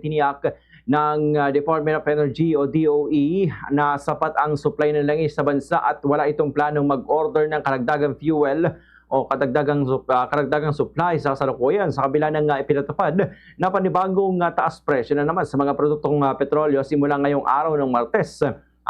Tiniyak ng Department of Energy o DOE na sapat ang supply ng langis sa bansa at wala itong planong mag-order ng karagdagang fuel o karagdagang supply sa kasalukuyan sa kabila ng ipinatupad na panibagong taas presyo na naman sa mga produktong petrolyo simula ngayong araw ng Martes.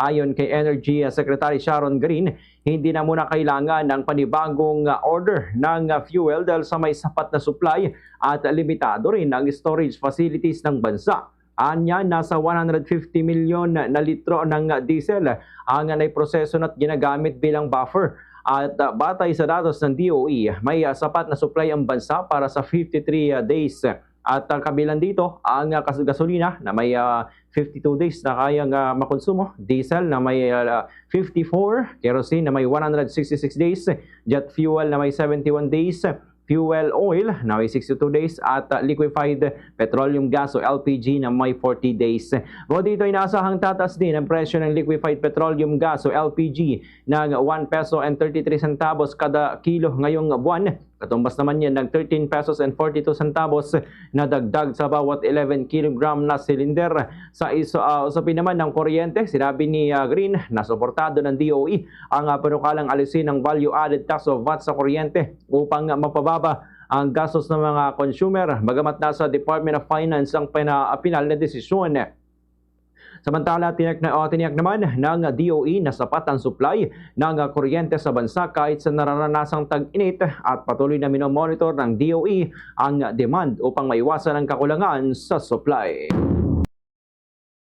Ayon kay Energy Secretary Sharon Green, hindi na muna kailangan ng panibagong order ng fuel dahil sa may sapat na supply at limitado rin ang storage facilities ng bansa. Anya, nasa 150 milyon na litro ng diesel ang naiproseso at ginagamit bilang buffer. At batay sa datos ng DOE, may sapat na supply ang bansa para sa 53 days. At kabilang dito, ang gasolina na may 52 days na kayang makonsumo, diesel na may 54, kerosene na may 166 days, jet fuel na may 71 days, fuel oil na may 62 days at liquefied petroleum gas o LPG na may 40 days. O dito ay inaasahang tataas din ang presyo ng liquefied petroleum gas o LPG ng 1 peso and 33 centavos kada kilo ngayong buwan. Katumbas naman yan ng 13 pesos and 42 centavos na dagdag sa bawat 11 kilogram na cylinder. Sa usapin naman ng kuryente, sinabi ni Green na suportado ng DOE ang panukalang alisin ng value-added tax o VAT sa kuryente upang mapababa ang gastos ng mga consumer. Bagamat nasa Department of Finance ang pinal na desisyon. Samantala, tiniyak naman ng DOE na sapat ang supply ng kuryente sa bansa kahit sa nararanasang tag-init at patuloy na minomonitor ng DOE ang demand upang maiwasan ang kakulangan sa supply.